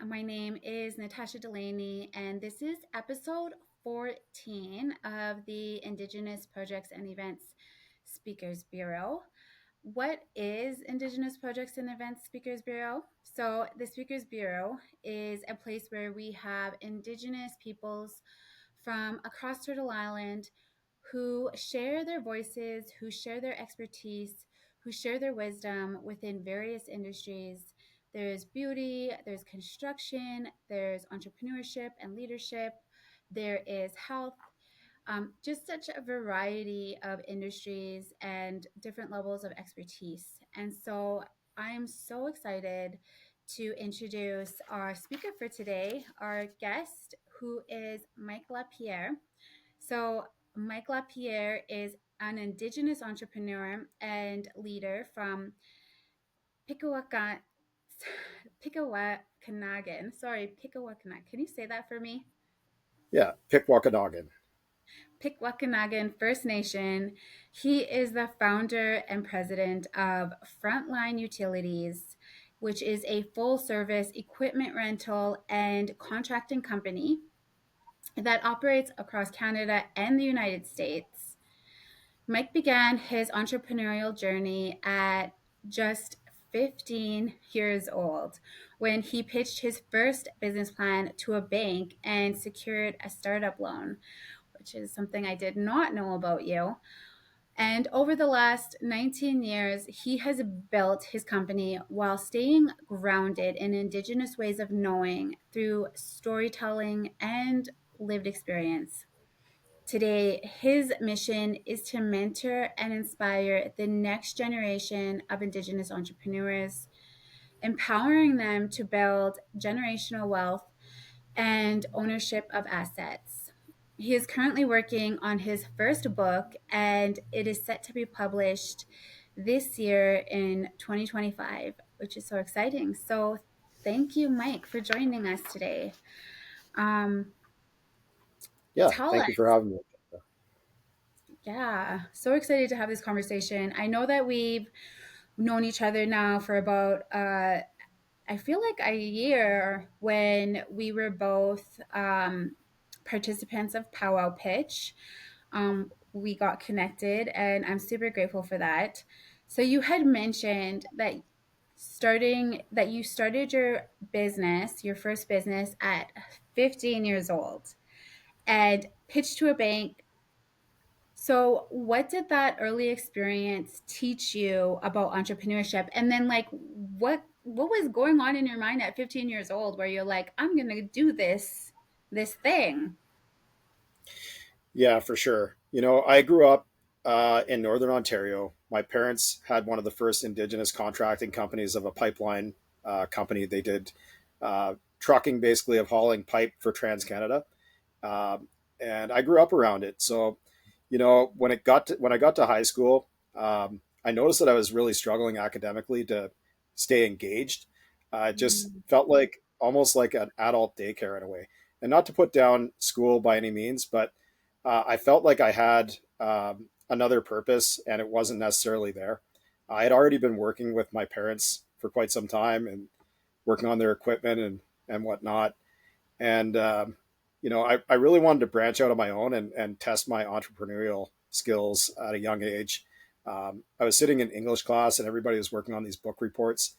My name is Natasha Delany, and this is episode 14 of the Indigenous Projects and Events Speakers Bureau. What is Indigenous Projects and Events Speakers Bureau? So, the Speakers Bureau is a place where we have Indigenous peoples from across Turtle Island who share their voices, who share their expertise, who share their wisdom within various industries. There's beauty, there's construction, there's entrepreneurship and leadership, there is health, just such a variety of industries and different levels of expertise. And so I'm so excited to introduce our speaker for today, our guest, who is Mike Lapierre. So, Mike Lapierre is an Indigenous entrepreneur and leader from Pickawaka, Pickawakanagan. Sorry, Pickawakanagan. Can you say that for me? Yeah, Pikwakanagan. Pikwakanagan First Nation. He is the founder and president of Frontline Utilities, which is a full service equipment rental and contracting company that operates across Canada and the United States. Mike began his entrepreneurial journey at just 15 years old when he pitched his first business plan to a bank and secured a startup loan, which is something I did not know about you. And over the last 19 years, he has built his company while staying grounded in Indigenous ways of knowing through storytelling and lived experience. Today, his mission is to mentor and inspire the next generation of Indigenous entrepreneurs, empowering them to build generational wealth and ownership of assets. He is currently working on his first book, and it is set to be published this year in 2025, which is so exciting. So, thank you, Mike, for joining us today. Um, Yeah, Tell thank us, you for having me. yeah, so excited to have this conversation. I know that we've known each other now for about I feel like a year when we were both participants of Powwow Pitch. We got connected, and I'm super grateful for that. So you had mentioned that you started your business, your first business at 15 years old and pitched to a bank. So, what did that early experience teach you about entrepreneurship? And then, like, what was going on in your mind at 15 years old, where you're like, I'm gonna do this thing? Yeah, for sure. I grew up in Northern Ontario. My parents had one of the first Indigenous contracting companies of a pipeline company. They did trucking, basically, of hauling pipe for TransCanada, and I grew up around it. So, when I got to high school, I noticed that I was really struggling academically to stay engaged. It just Mm. felt like almost like an adult daycare in a way. And not to put down school by any means, but I felt like I had another purpose and it wasn't necessarily there. I had already been working with my parents for quite some time and working on their equipment and whatnot. And, I really wanted to branch out on my own and test my entrepreneurial skills at a young age. I was sitting in English class and everybody was working on these book reports.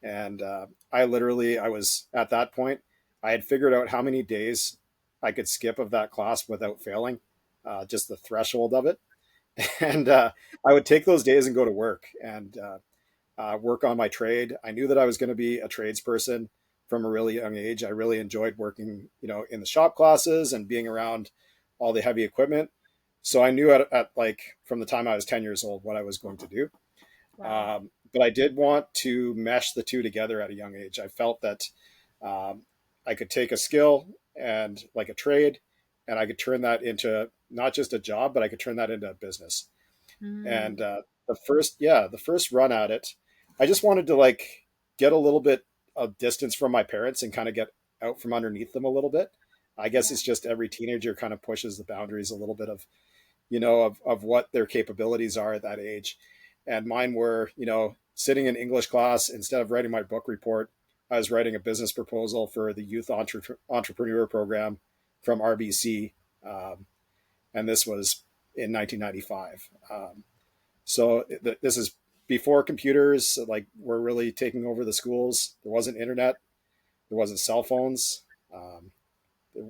And I was at that point, I had figured out how many days I could skip of that class without failing, just the threshold of it. And I would take those days and go to work and work on my trade. I knew that I was going to be a tradesperson from a really young age. I really enjoyed working, in the shop classes and being around all the heavy equipment. So I knew at like from the time I was 10 years old what I was going to do. Wow. But I did want to mesh the two together at a young age. I felt that um, I could take a skill and like a trade, and I could turn that into not just a job, but I could turn that into a business. Mm. And the first run at it, I just wanted to like get a little bit of distance from my parents and kind of get out from underneath them a little bit. I guess Yeah. it's just every teenager kind of pushes the boundaries a little bit of of what their capabilities are at that age. And mine were, sitting in English class instead of writing my book report, I was writing a business proposal for the entrepreneur program from RBC, and this was in 1995. This is before computers like were really taking over the schools. There wasn't internet. There wasn't cell phones. Um,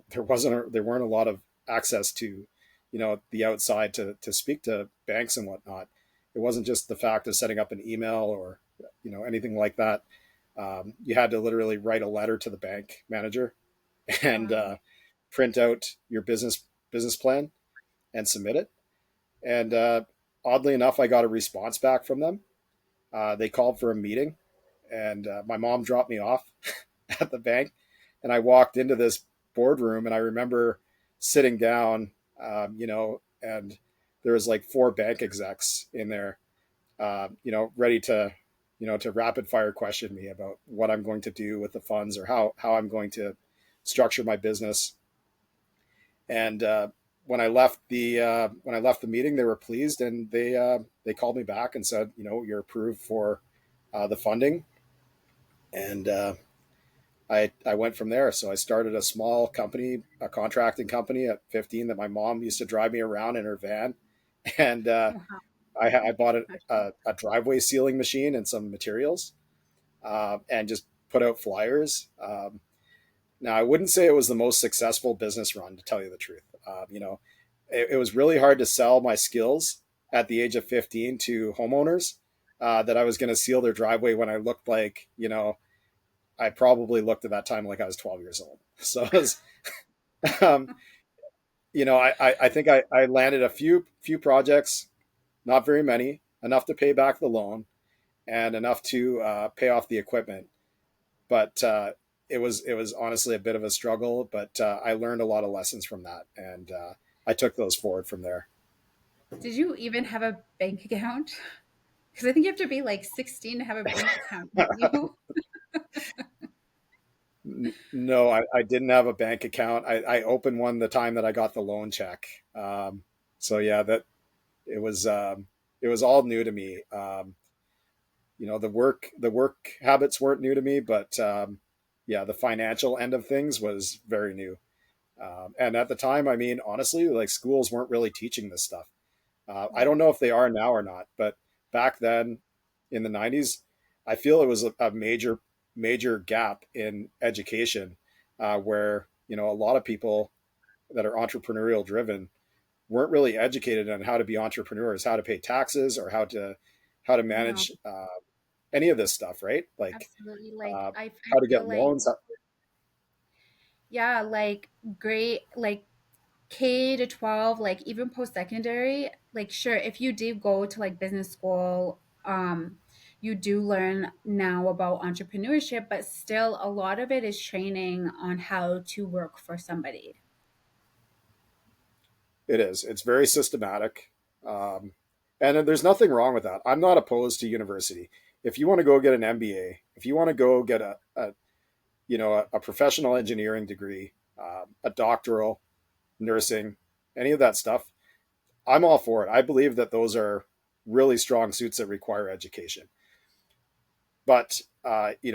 there weren't a lot of access to, the outside to speak to banks and whatnot. It wasn't just the fact of setting up an email or anything like that. You had to literally write a letter to the bank manager and Wow. print out your business plan and submit it. And oddly enough, I got a response back from them. They called for a meeting, and my mom dropped me off at the bank, and I walked into this boardroom, and I remember sitting down, and there was like four bank execs in there, ready to rapid fire question me about what I'm going to do with the funds or how I'm going to structure my business. And when I left the meeting, they were pleased, and they called me back and said, you're approved for the funding, and I went from there. So I started a small company, a contracting company at 15 that my mom used to drive me around in her van, and Wow. I bought a driveway sealing machine and some materials, and just put out flyers. Now, I wouldn't say it was the most successful business run, to tell you the truth. It was really hard to sell my skills at the age of 15 to homeowners, that I was going to seal their driveway when I looked like, I probably looked at that time like I was 12 years old. So it was, um, I think I landed a few projects, not very many, enough to pay back the loan and enough to pay off the equipment. But it was honestly a bit of a struggle. But I learned a lot of lessons from that, and I took those forward from there. Did you even have a bank account? Because I think you have to be like 16 to have a bank account, don't you? No, I didn't have a bank account. I opened one the time that I got the loan check. So yeah, that it was all new to me. The work habits weren't new to me, but yeah, the financial end of things was very new. And at the time, I mean, honestly, like schools weren't really teaching this stuff. I Yeah. don't know if they are now or not, but back then in the 90s, I feel it was a major gap in education, where, a lot of people that are entrepreneurial driven weren't really educated on how to be entrepreneurs, how to pay taxes, or how to No, manage any of this stuff, right? Like absolutely. Like I how to feel get like loans. yeah, like great like K to 12, like even post-secondary, like sure, if you do go to like business school, you do learn now about entrepreneurship, but still a lot of it is training on how to work for somebody. It is. It's very systematic. Um, and there's nothing wrong with that. I'm not opposed to university. If you want to go get an MBA, if you want to go get a professional engineering degree, a doctoral, nursing, any of that stuff, I'm all for it. I believe that those are really strong suits that require education. But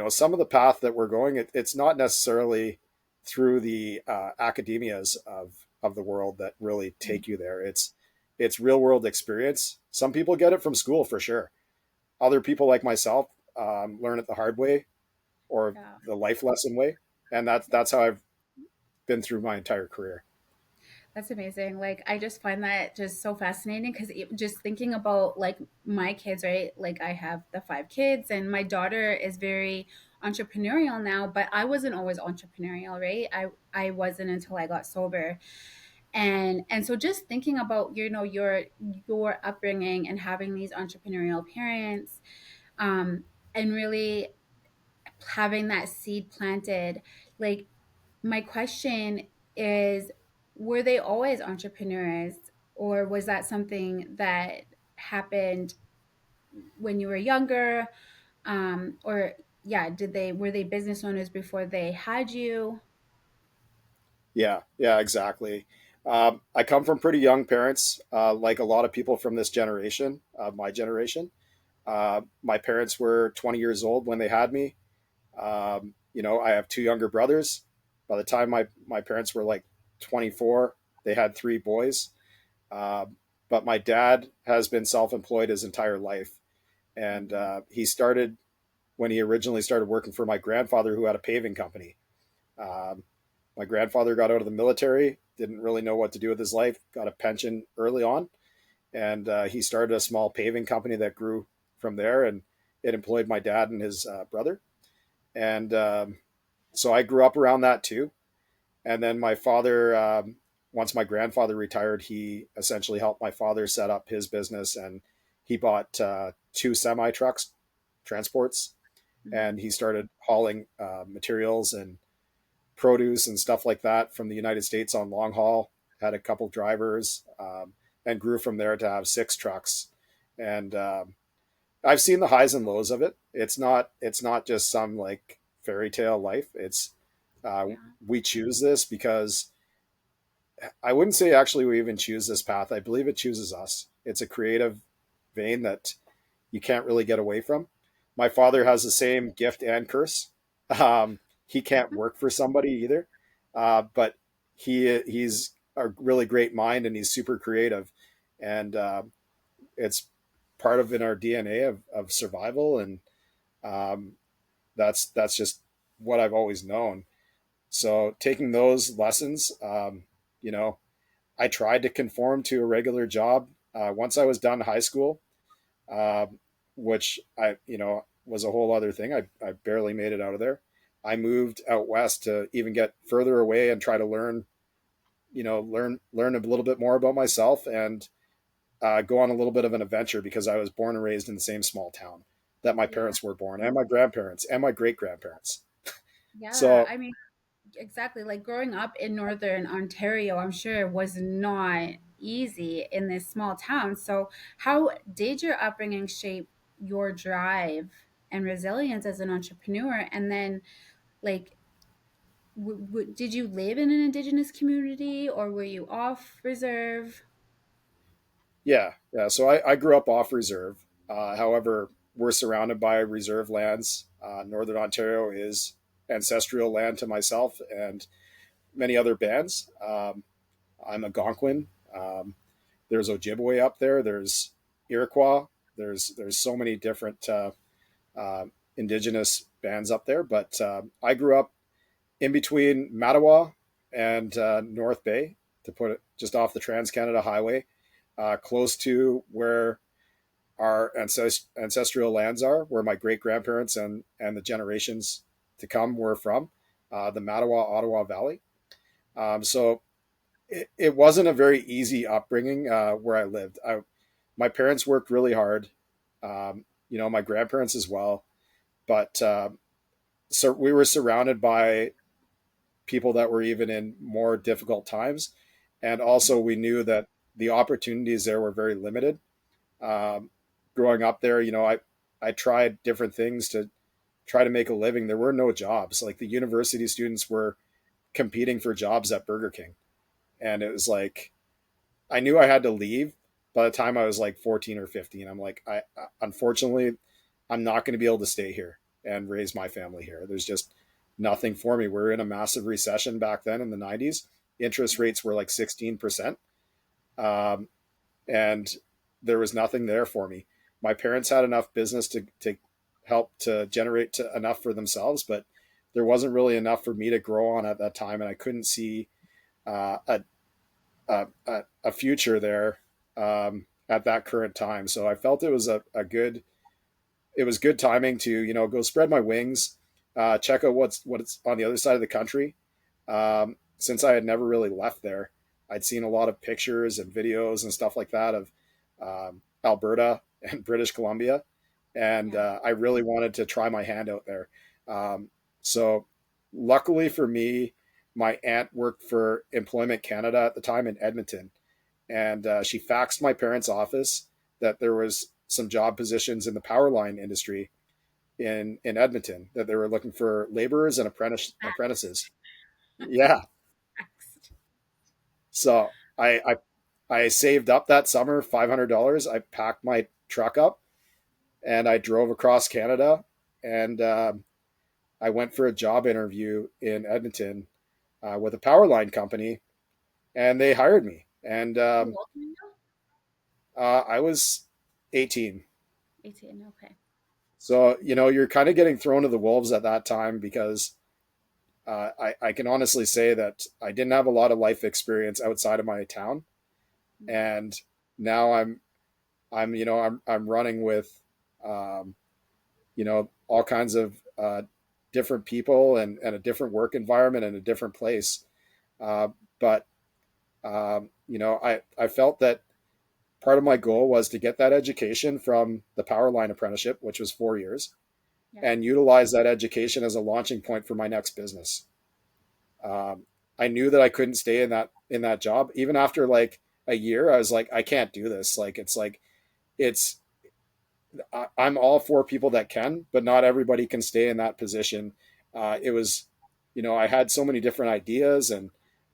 some of the path that we're going, it's not necessarily through the academias of the world that really take you there. It's real world experience. Some people get it from school for sure. Other people like myself learn it the hard way or Yeah. the life lesson way, and that's how I've been through my entire career. That's amazing. Like, I just find that just so fascinating because just thinking about like my kids, right? Like, I have the five kids, and my daughter is very entrepreneurial now, but I wasn't always entrepreneurial, right? I wasn't until I got sober. And so just thinking about, your upbringing and having these entrepreneurial parents, um, and really having that seed planted, like my question is, were they always entrepreneurs, or was that something that happened when you were younger? Or yeah, were they business owners before they had you? Yeah, exactly. I come from pretty young parents, like a lot of people from this generation, my generation. My parents were 20 years old when they had me. I have two younger brothers. By the time my parents were like 24, they had three boys. But my dad has been self-employed his entire life, and Mhm. he started when he originally started working for my grandfather, who had a paving company. Um, my grandfather got out of the military, didn't really know what to do with his life, got a pension early on, and he started a small paving company that grew from there, and it employed my dad and his brother. And so I grew up around that too. And then my father, once my grandfather retired, he essentially helped my father set up his business, and he bought two semi trucks, transports, Mhm. and he started hauling materials and produce and stuff like that from the United States on long haul. Had a couple drivers, and grew from there to have six trucks. And I've seen the highs and lows of it. It's not just some like fairy tale life. It's Yeah. we choose this because I wouldn't say actually we even choose this path. I believe it chooses us. It's a creative vein that you can't really get away from. My father has the same gift and curse. He can't work for somebody either, but he's a really great mind and he's super creative, and it's part of in our DNA of survival, and um, that's just what I've always known. So taking those lessons, you know, I tried to conform to a regular job once I was done high school, um, which was a whole other thing. I barely made it out of there. I moved out west to even get further away and try to learn, learn a little bit more about myself, and go on a little bit of an adventure because I was born and raised in the same small town that my Yeah. parents were born, and my grandparents and my great grandparents. Yeah. So I mean, exactly. Like growing up in Northern Ontario, I'm sure was not easy in this small town. So, how did your upbringing shape your drive and resilience as an entrepreneur? And then, like, did you live in an Indigenous community or were you off reserve? yeah. So I grew up off reserve. However, we're surrounded by reserve lands. Northern Ontario is ancestral land to myself and many other bands. I'm a Gonquin. Um, there's Ojibwe up there. There's Iroquois. There's so many different uh, indigenous bands up there. But I grew up in between Mattawa and North Bay, to put it just off the Trans Canada Highway, close to where our ancestral lands are, where my great grandparents and the generations to come were from, the Mattawa Ottawa Valley. So it wasn't a very easy upbringing where I lived. My parents worked really hard, my grandparents as well, but so we were surrounded by people that were even in more difficult times, and also we knew that the opportunities there were very limited. Um, Growing up there, I tried different things to try to make a living. There were no jobs. Like the university students were competing for jobs at Burger King, and it was like I knew I had to leave by the time I was like 14 or 15. I'm like, I unfortunately, I'm not going to be able to stay here and raise my family here. There's just nothing for me. We're in a massive recession back then in the 90s. Interest rates were like 16%. Um, and there was nothing there for me. My parents had enough business to help to generate enough for themselves, but there wasn't really enough for me to grow on at that time. And I couldn't see uh, a, a future there at that current time. So I felt it was good timing to go spread my wings, check out what's on the other side of the country. Since I had never really left there, I'd seen a lot of pictures and videos and stuff like that of Alberta and British Columbia, and Yeah. I really wanted to try my hand out there. Um, so, luckily for me, my aunt worked for Employment Canada at the time in Edmonton, and she faxed my parents' office that there was some job positions in the power line industry in Edmonton, that they were looking for laborers and apprentices. Yeah. Next. So I saved up that summer $500. I packed my truck up and I drove across Canada, and I went for a job interview in Edmonton with a power line company, and they hired me. And How old are you? I was 18. 18. Okay. So, you're kind of getting thrown to the wolves at that time because I can honestly say that I didn't have a lot of life experience outside of my town. Yeah. And now I'm running with, um, all kinds of different people and a different work environment and a different place. Uh, but, I felt that part of my goal was to get that education from the power line apprenticeship, which was 4 years, Yeah. and utilize that education as a launching point for my next business. Um, I knew that I couldn't stay in that job. Even after like a year, I was like, I can't do this. It's I'm all for people that can, but not everybody can stay in that position. It was, I had so many different ideas, and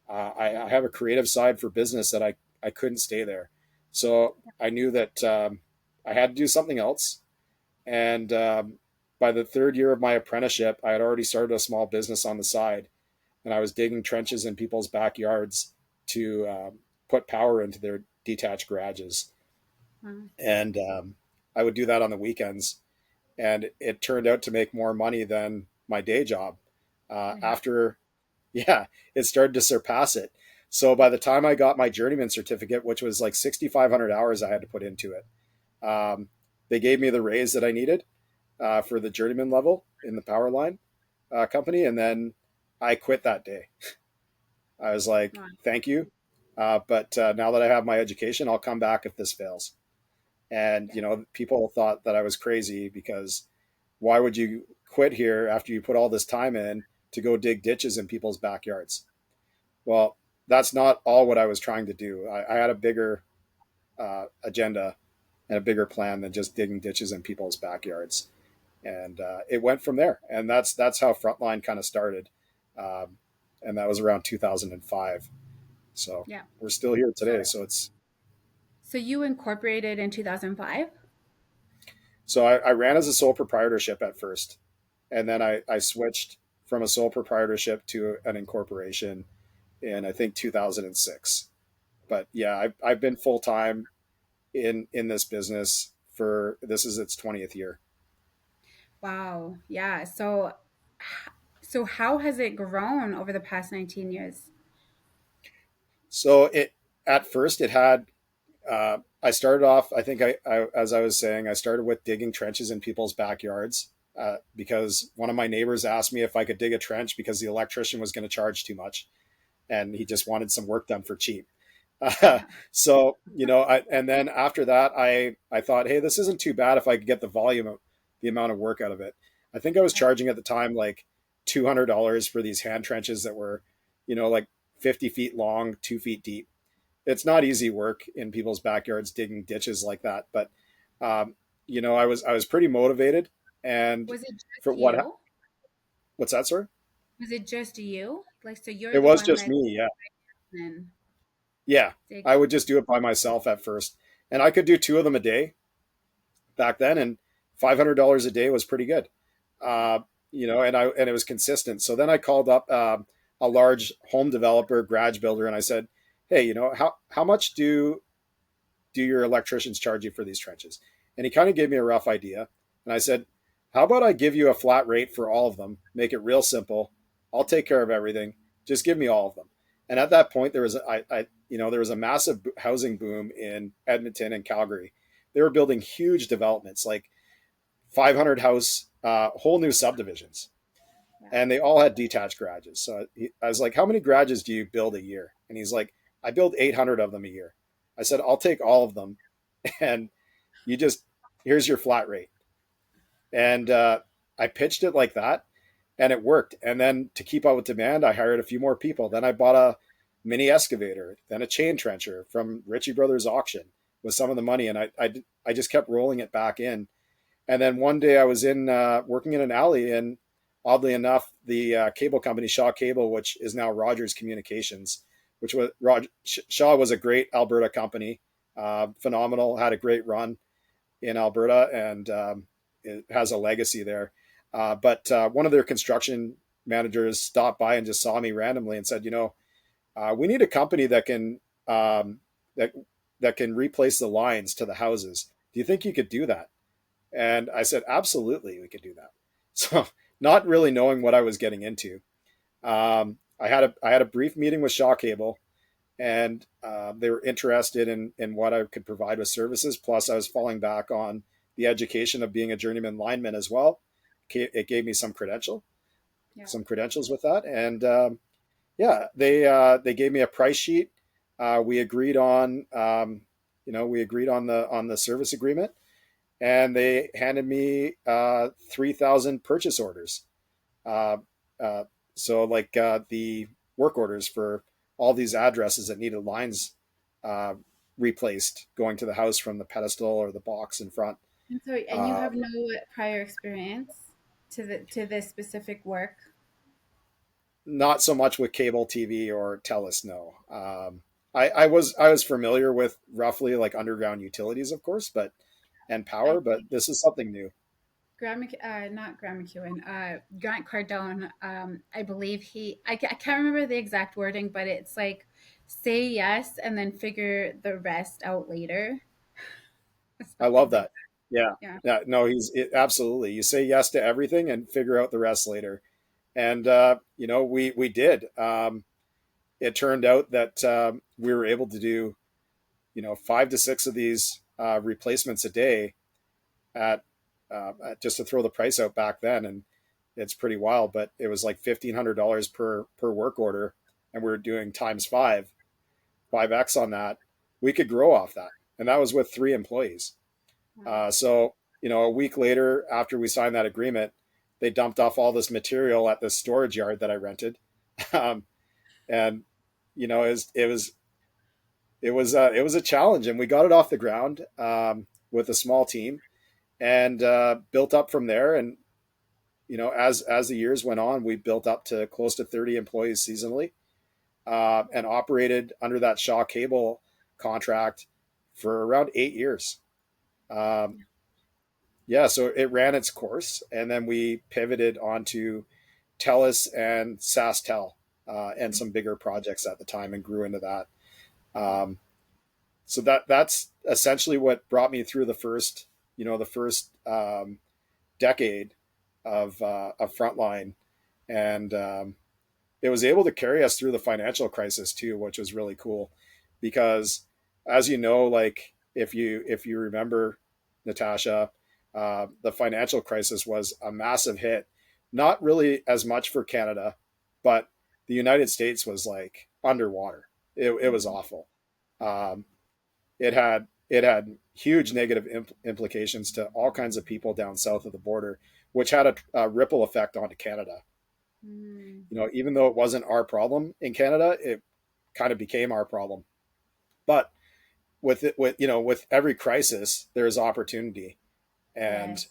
I have a creative side for business that I couldn't stay there. So I knew that I had to do something else. And by the third year of my apprenticeship, I had already started a small business on the side, and I was digging trenches in people's backyards to put power into their detached garages. Wow. And I would do that on the weekends, and it turned out to make more money than my day job. Yeah. After, yeah, it started to surpass it. So by the time I got my journeyman certificate, which was like 6,500 hours I had to put into it, they gave me the raise that I needed for the journeyman level in the power line company, and then I quit that day. I was like, Wow. thank you. But now that I have my education, I'll come back if this fails. And, Yeah. people thought that I was crazy because why would you quit here after you put all this time in to go dig ditches in people's backyards? Well, that's not all what I was trying to do. I had a bigger agenda and a bigger plan than just digging ditches in people's backyards. And it went from there. And that's how Frontline kind of started. Um, and that was around 2005. So Yeah. we're still here So today. so you incorporated in 2005? So I ran as a sole proprietorship at first, and then Yeah. I switched from a sole proprietorship to an incorporation in I think 2006. But yeah, I've been full time in this business for this is its 20th year. Wow. Yeah. So how has it grown over the past 19 years? So it at first it had I started off. I think as I was saying, I started with digging trenches in people's backyards because one of my neighbors asked me if I could dig a trench because the electrician was going to charge too much, and he just wanted some work done for cheap. Uh, Yeah. so and then after that, I thought, hey, this isn't too bad if I could get the amount of work out of it. I think I was Yeah. charging at the time like $200 for these hand trenches that were, like 50 feet long, 2 feet deep. It's not easy work in people's backyards digging ditches like that, but um, I was pretty motivated, and Was it for just you? what's that, sir? Was it just you? Like, so you're It the was one just like me, yeah. then Yeah, dig. I would just do it by myself at first, and I could do two of them a day back then, and $500 a day was pretty good. Uh, and it was consistent. So then I called up a large home developer, garage builder, and I said, "Hey, how much do your electricians charge you for these trenches?" And he kind of gave me a rough idea, and I said, "How about I give you a flat rate for all of them? Make it real simple. I'll take care of everything. Just give me all of them." And at that point, there was a massive housing boom in Edmonton and Calgary. They were building huge developments, like 500 house, whole new subdivisions, Yeah. and they all had detached garages. So I was like, "How many garages do you build a year?" And he's like, "I build 800 of them a year." I said, "I'll take all of them, and you just here's your flat rate." And I pitched it like that, and it worked. And then to keep up with demand, I hired a few more people. Then I bought a mini excavator, then a chain trencher from Ritchie Brothers auction with some of the money, and I just kept rolling it back in. And then one day I was in working in an alley, and oddly enough, the cable company Shaw Cable, which is now Rogers Communications, which was Shaw was a great Alberta company, phenomenal, had a great run in Alberta, and it has a legacy there. But one of their construction managers stopped by and just saw me randomly and said, we need a company um, that that can replace the lines to the houses. Do you think you could do that? And I said, absolutely, we could do that. So, not really knowing what I was getting into, I had a brief meeting with Shaw Cable, and they were interested in what I could provide with services. Plus, I was falling back on the education of being a journeyman lineman as well. It gave me Yeah. some credentials with that, and yeah, they gave me a price sheet. We agreed on we agreed on the service agreement, and they handed me 3,000 purchase orders. Uh, uh, so like the work orders for all these addresses that needed lines uh, replaced going to the house from the pedestal or the box in front. And you have Um, no prior experience to this specific work. Not so much with cable TV or TELUS, no. I was familiar with roughly like underground utilities, of course, but and I power, but this is something new. Not Graham McEwen, Grant Cardone. I believe I can't remember the exact wording, but it's like say yes and then figure the rest out later. I Something love like that. Yeah, that. Yeah. yeah. No, absolutely. You say yes to everything and figure out the rest later. And we did. It turned out that we were able to do 5 to 6 of these replacements a day just to throw the price out back then, and it's pretty wild. But it was like $1,500 per work order, and we were doing times 5x on that. We could grow off that, and that was with 3 employees. Wow. So a week later, after we signed that agreement, they dumped off all this material at the storage yard that I rented, um, and it was a challenge, and we got it off the ground with a small team, and built up from there. And as the years went on, we built up to close to 30 employees seasonally, and operated under that Shaw Cable contract for around 8 years. Um, yeah, so it ran its course, and then we pivoted onto TELUS and SaskTel, and some bigger projects at the time, and grew into that. Um, so that's essentially what brought me through the first decade of Frontline, and it was able to carry us through the financial crisis too, which was really cool, because as you know, like if you remember, Natasha, the financial crisis was a massive hit. Not really as much for Canada, but the United States was like underwater. It was Mhm. awful. Um, it had huge negative implications to all kinds of people down south of the border, which had a ripple effect onto Canada. Mm. Even though it wasn't our problem in Canada, it kind of became our problem. But with every crisis, there's opportunity, and Yes,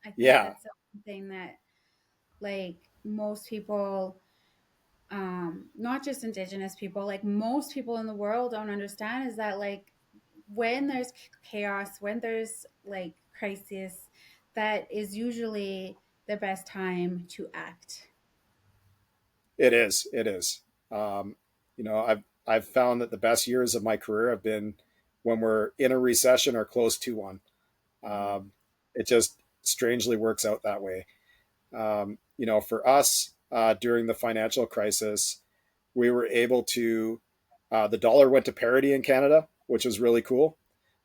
I think yeah, that's something that like most people, not just Indigenous people, like most people in the world don't understand is that like when there's chaos, when there's like crisis, that is usually the best time to act. it is. It is. Um, I've found that the best years of my career have been when we're in a recession or close to one. Mhm. Um, it just strangely works out that way. For us, during the financial crisis, we were able to, the dollar went to parity in Canada, which was really cool.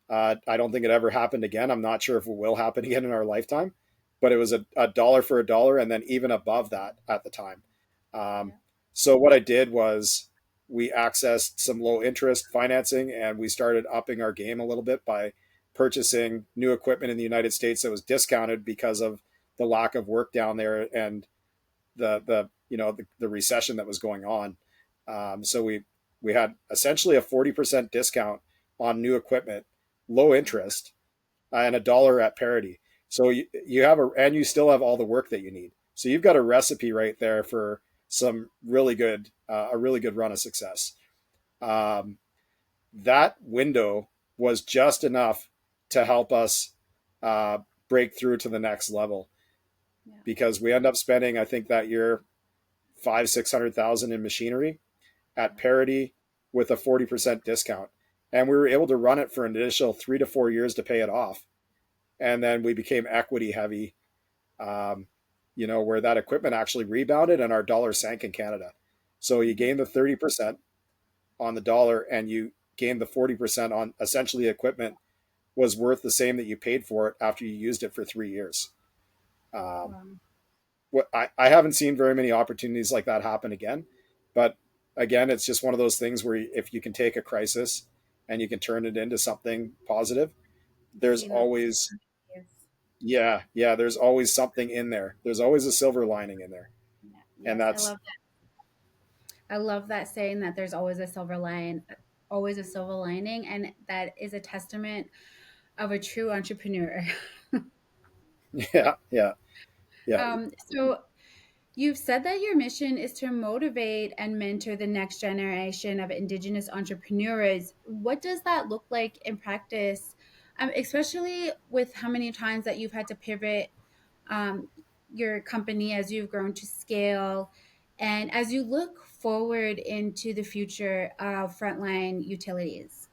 I don't think it ever happened again. I'm not sure if it will happen again in our lifetime, but it was a dollar for a dollar, and then even above that at the time. Um, Yeah. so what I did was we accessed some low interest financing, and we started upping our game a little bit by purchasing new equipment in the United States that was discounted because of the lack of work down there, and the recession that was going on. So we had essentially a 40% discount on new equipment, low Wow. interest, and a dollar at parity. So you still have all the work that you need. So you've got a recipe right there for a really good run of success. Um, that window was just enough to help us uh, break through to the next level. Yeah. because we end up spending, I think that year, 600,000 in machinery at parity with a 40% discount. And we were able to run it for an additional 3 to 4 years to pay it off. And then we became equity heavy, um, where that equipment actually rebounded and our dollar sank in Canada. So you Mhm. gain the 30% on the dollar and you gain the 40% on essentially equipment was worth the same that you paid for it after you used it for 3 years. Um, Wow. I haven't seen very many opportunities like that happen again. But again, it's just one of those things where if you can take a crisis and you can turn it into something positive, there's Seeing those always, opportunities. yeah, there's always something in there. There's always a silver lining in there. Yeah. And Yes, I that's, love that. I love that saying that there's always a silver lining, and that is a testament of a true entrepreneur. yeah, yeah, yeah, So you've said that your mission is to motivate and mentor the next generation of Indigenous entrepreneurs. What does that look like in practice, especially with how many times that you've had to pivot um, your company as you've grown to scale? And as you look forward into the future of Frontline Utilities?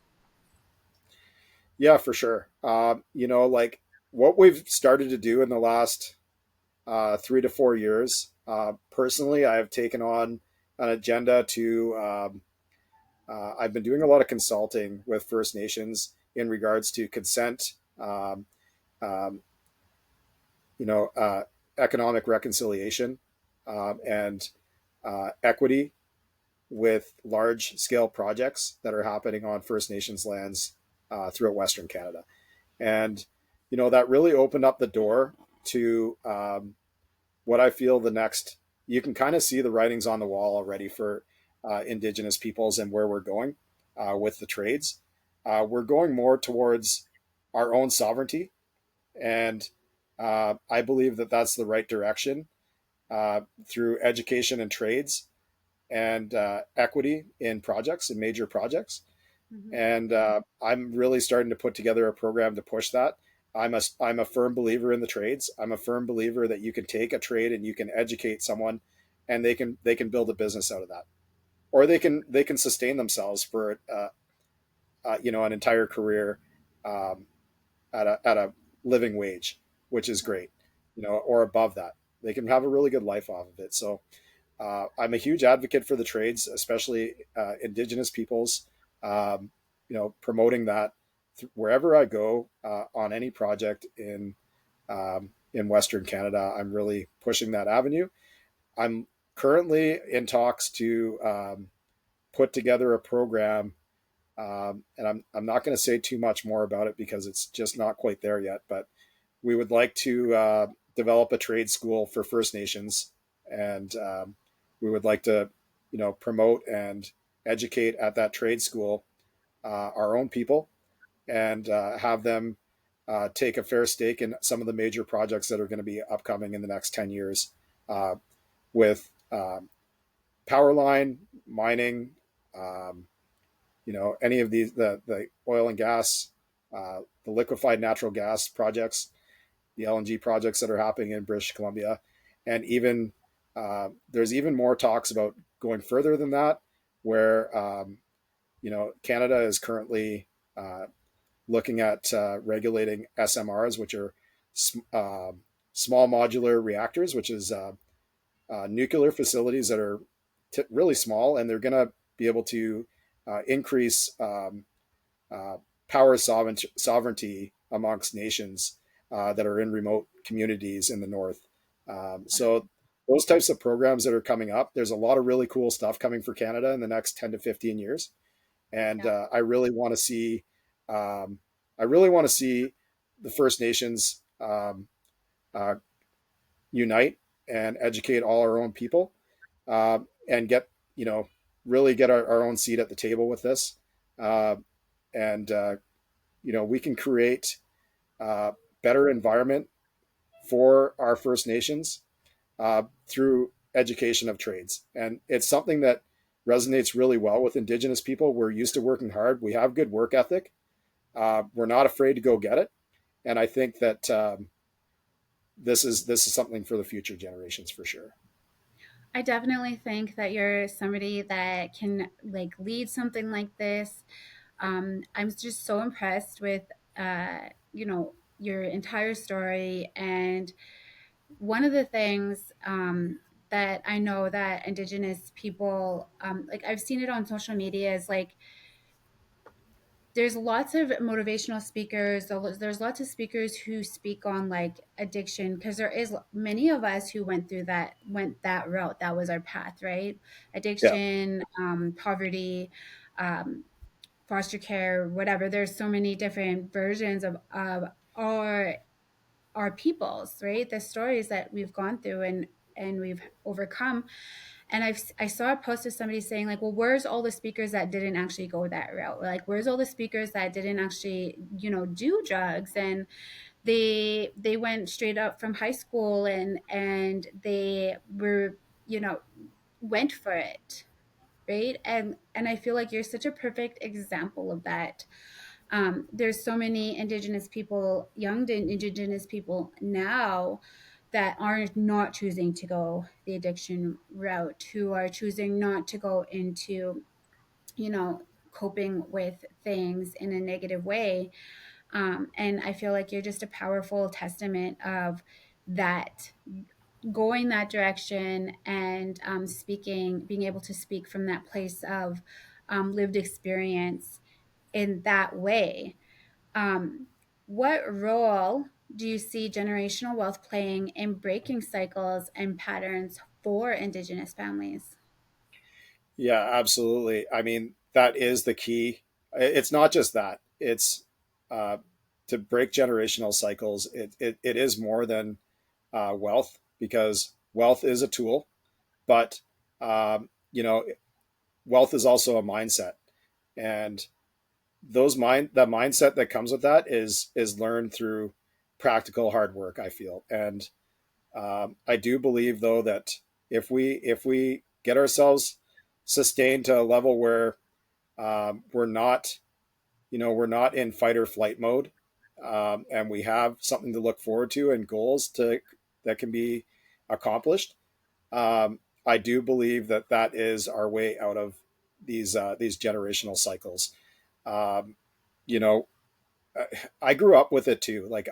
yeah, for sure. Like what we've started to do in the last 3 to 4 years. Personally, I have taken on an agenda to. I've been doing a lot of consulting with First Nations in regards to consent, um, you know, uh, economic reconciliation, and equity with large scale projects that are happening on First Nations lands throughout Western Canada. And, that really opened up the door to what I feel the next, you can kind of see the writings on the wall already for Indigenous peoples and where we're going with the trades. We're going more towards our own sovereignty. And I believe that that's the right direction through education and trades and equity in projects and major projects. Mhm. And I'm really starting to put together a program to push that. I'm a firm believer in the trades. I'm a firm believer that you can take a trade and you can educate someone, and they can build a business out of that, or they can sustain themselves for an entire career um, at a living wage, which is great, or above that. They can have a really good life off of it. So I'm a huge advocate for the trades, especially Indigenous peoples. Promoting that wherever I go on any project in Western Canada. I'm really pushing that avenue. I'm currently in talks to put together a program, and I'm not going to say too much more about it because it's just not quite there yet. But we would like to develop a trade school for First Nations, and we would like to, promote and educate at that trade school our own people and have them take a fair stake in some of the major projects that are going to be upcoming in the next 10 years uh, with power line, mining, um, any of these, the oil and gas, the liquefied natural gas projects, the LNG projects that are happening in British Columbia. And even there's even more talks about going further than that, where Canada is currently looking at regulating SMRs, which are small modular reactors, which is nuclear facilities that are really small, and they're going to be able to increase uh, power sovereignty amongst nations that are in remote communities in the north. So those types of programs that are coming up, there's a lot of really cool stuff coming for Canada in the next 10 to 15 years. And Yeah. um, I really want to see the First Nations uh, unite and educate all our own people and get really get our own seat at the table with this. Uh, and we can create a better environment for our First Nations through education of trades. And it's something that resonates really well with Indigenous people. We're used to working hard. We have good work ethic. We're not afraid to go get it. And I think that this is something for the future generations for sure. I definitely think that you're somebody that can like lead something like this. I'm just so impressed with, your entire story. And one of the things that I know that Indigenous people, like I've seen it on social media, is like there's lots of motivational speakers. There's lots of speakers who speak on like addiction, because there is many of us who went that route. That was our path, right? Yeah. Addiction, poverty, um, foster care, whatever. There's so many different versions of our our peoples, right? The stories that we've gone through and we've overcome. And I saw a post of somebody saying like, well, where's all the speakers that didn't actually go that route? Like, where's all the speakers that didn't actually, do drugs, and they went straight up from high school and they were, you know, went for it, right? And I feel like you're such a perfect example of that. There's so many Indigenous people, young Indigenous people now that are not choosing to go the addiction route, who are choosing not to go into, you know, coping with things in a negative way. And I feel like you're just a powerful testament of that, going that direction, and speaking, being able to speak from that place of lived experience in that way. um, what role do you see generational wealth playing in breaking cycles and patterns for Indigenous families? Yeah, absolutely. I mean, that is the key. It's not just that. It's uh, to break generational cycles. It is more than wealth, because wealth is a tool, but you know, wealth is also a mindset, and the mindset that comes with that is learned through practical hard work. I feel, and I do believe though that if we get ourselves sustained to a level where we're not in fight or flight mode, and we have something to look forward to and goals to that can be accomplished. I do believe that that is our way out of these generational cycles. Um, you know, I grew up with it too. Like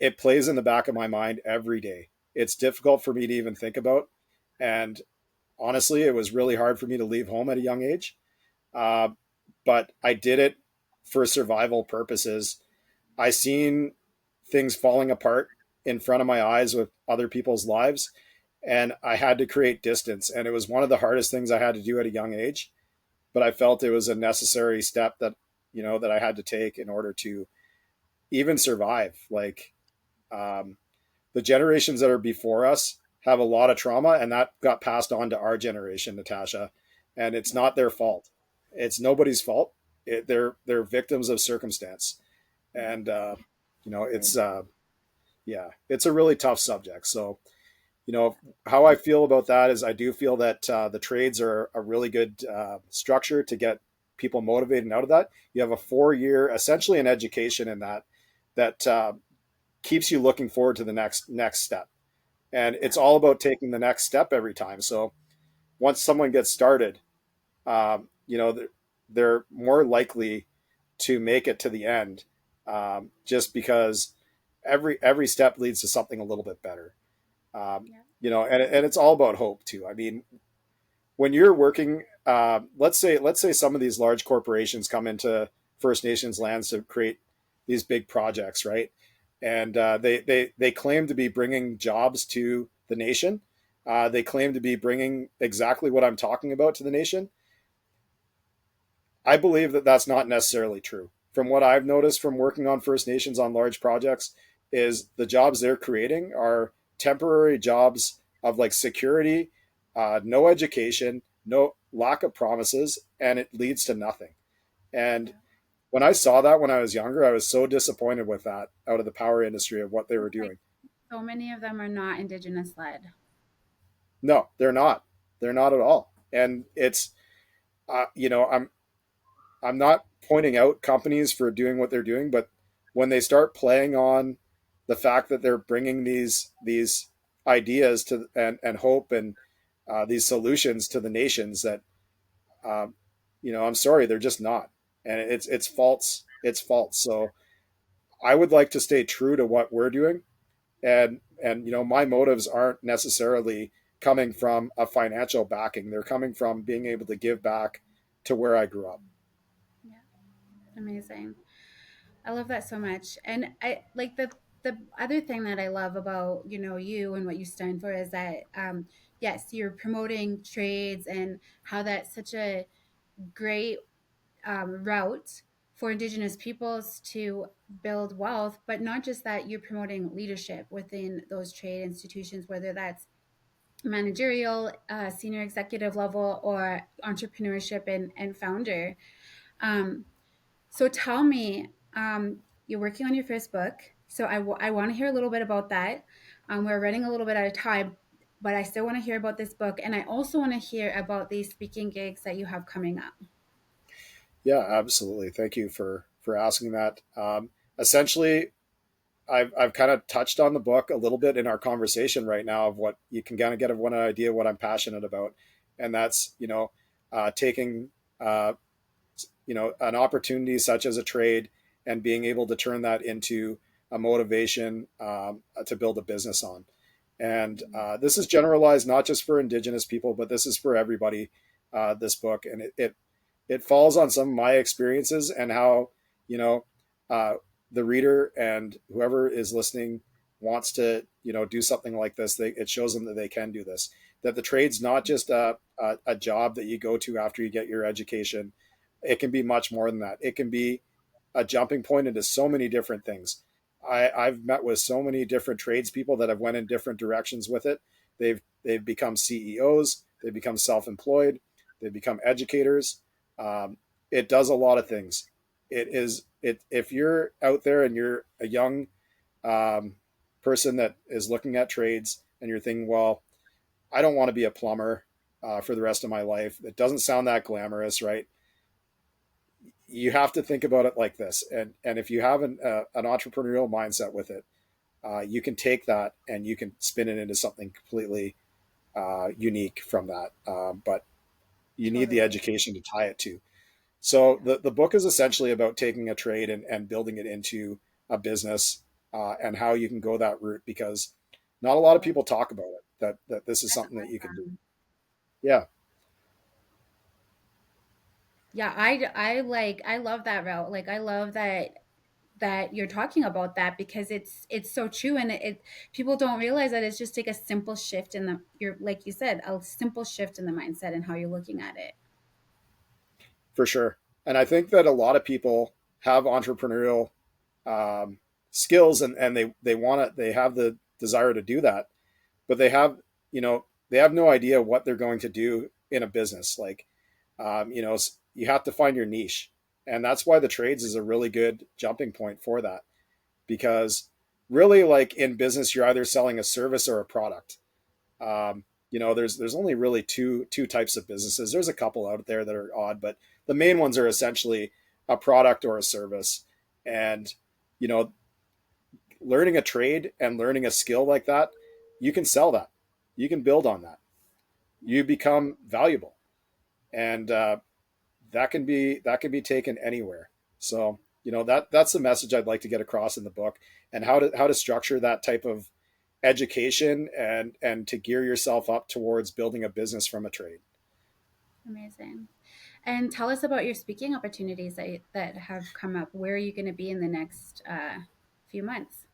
it plays in the back of my mind every day. It's difficult for me to even think about, and honestly, it was really hard for me to leave home at a young age. Uh, but I did it for survival purposes. I seen things falling apart in front of my eyes with other people's lives, and I had to create distance. And it was one of the hardest things I had to do at a young age. But I felt it was a necessary step that I had to take in order to even survive. Like um, the generations that are before us have a lot of trauma, and that got passed on to our generation, Natasha. And it's Yeah, not their fault. It's nobody's fault. They're victims of circumstance, yeah, and agreed. it's yeah, it's a really tough subject. So how I feel about that is I do feel that the trades are a really good structure to get people motivated and out of that. You have a 4 year, essentially an education in that keeps you looking forward to the next step, and Yeah, it's all about taking the next step every time. So once someone gets started, they're more likely to make it to the end, just because every step leads to something a little bit better. yeah, And it's all about hope too. I mean, when you're working, let's say some of these large corporations come into First Nations lands to create these big projects, right? And they claim to be bringing jobs to the nation. They claim to be bringing exactly what I'm talking about to the nation. I believe that that's not necessarily true. From what I've noticed from working on First Nations on large projects, is the jobs they're creating are temporary jobs of like security, no education, no lack of promises, and it leads to nothing. And yeah. when I saw that when I was younger, I was so disappointed with that out of the power industry of what they were It's like doing. so many of them are not Indigenous led. No, they're not. They're not at all. And it's, I'm not pointing out companies for doing what they're doing, but when they start playing on the fact that they're bringing these ideas to and hope and these solutions to the nations that um, I'm sorry, they're just not, and it's false. It's false. So I would like to stay true to what we're doing, and my motives aren't necessarily coming from a financial backing. They're coming from being able to give back to where I grew up. Yeah, amazing. I love that so much. And I like the other thing that I love about, you and what you stand for is that yes, you're promoting trades and how that's such a great route for Indigenous peoples to build wealth, but not just that, you're promoting leadership within those trade institutions, whether that's managerial, senior executive level, or entrepreneurship and founder. Um, so tell me, you're working on your first book. So I want to hear a little bit about that. We're running a little bit out of time, but I still want to hear about this book. And I also want to hear about these speaking gigs that you have coming up. Yeah, absolutely. Thank you for asking that. Essentially, I've kind of touched on the book a little bit in our conversation right now of what you can kind of get of one idea what I'm passionate about, and that's taking an opportunity such as a trade and being able to turn that into a motivation to build a business on. And this is generalized not just for Indigenous people, but this is for everybody. This book, and it falls on some of my experiences and how you know uh, the reader and whoever is listening wants to do something like this. It shows them that they can do this. That the trade's not just a job that you go to after you get your education. It can be much more than that. It can be a jumping point into so many different things. I've met with so many different tradespeople that have went in different directions with it. They've become CEOs. They've become self-employed. They've become educators. It does a lot of things. If you're out there and you're a young um, person that is looking at trades and you're thinking, well, I don't want to be a plumber for the rest of my life. It doesn't sound that glamorous, right? You have to think about it like this, and if you have an entrepreneurial mindset with it, you can take that and you can spin it into something completely unique from that. But you need the Totally. education to tie it to. So Yeah. the book is essentially about taking a trade and building it into a business and how you can go that route because not a lot of Cool. people talk about it, that this is That's something that you can do. awesome. Yeah, Yeah, I love that route. Like I love that you're talking about that because it's so true, and people don't realize that it's just like a simple shift in the you're like you said, a simple shift in the mindset and how you're looking at it. for sure. And I think that a lot of people have entrepreneurial um, skills and they want to they have the desire to do that, but they have no idea what they're going to do in a business. Like you have to find your niche, and that's why the trades is a really good jumping point for that because really like in business you're either selling a service or a product. There's only really two types of businesses. There's a couple out there that are odd, but the main ones are essentially a product or a service. And you know, learning a trade and learning a skill like that, you can sell that. You can build on that. You become valuable, and that can be taken anywhere. So that's the message I'd like to get across in the book, and how to structure that type of education and to gear yourself up towards building a business from a trade. Amazing. And tell us about your speaking opportunities that have come up. Where are you going to be in the next few months?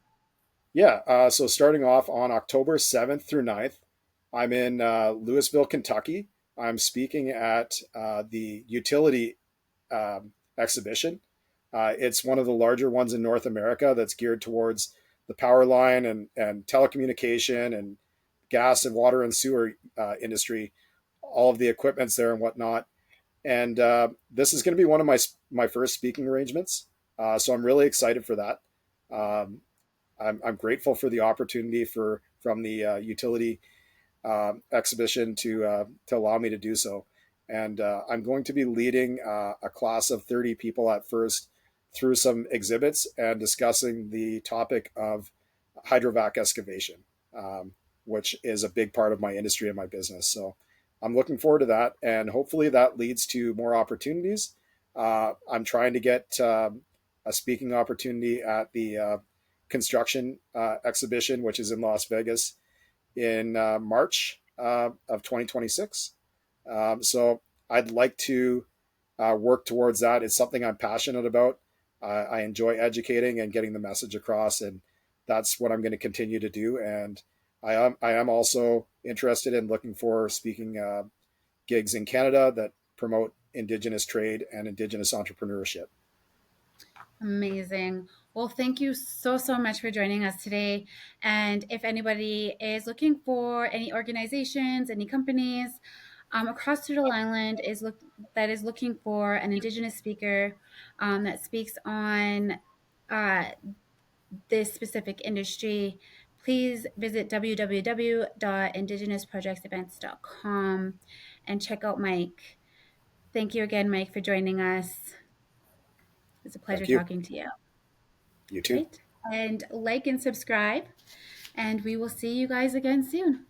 Yeah. So starting off on October 7th through 9th, I'm in Louisville, Kentucky. I'm speaking at the utility exhibition. It's one of the larger ones in North America that's geared towards the power line and telecommunication and gas and water and sewer industry, all of the equipments there and whatnot. And this is going to be one of my first speaking arrangements. So I'm really excited for that. Um, I'm grateful for the opportunity from the utility exhibition to allow me to do so. And I'm going to be leading a class of 30 people at first through some exhibits and discussing the topic of hydrovac excavation, which is a big part of my industry and my business. So I'm looking forward to that, and hopefully that leads to more opportunities. I'm trying to get a speaking opportunity at the construction exhibition, which is in Las Vegas in March of 2026. So I'd like to work towards that. It's something I'm passionate about. I enjoy educating and getting the message across, and that's what I'm going to continue to do. And I am also interested in looking for speaking gigs in Canada that promote Indigenous trade and Indigenous entrepreneurship. Amazing. Well, thank you so much for joining us today. And if anybody is looking for any organizations, any companies across Turtle Island that is looking for an Indigenous speaker that speaks on uh, this specific industry, please visit www.indigenousprojectsevents.com and check out Mike. Thank you again, Mike, for joining us. It's a pleasure Thank you. talking to you. You too. Great. And like and subscribe. And we will see you guys again soon.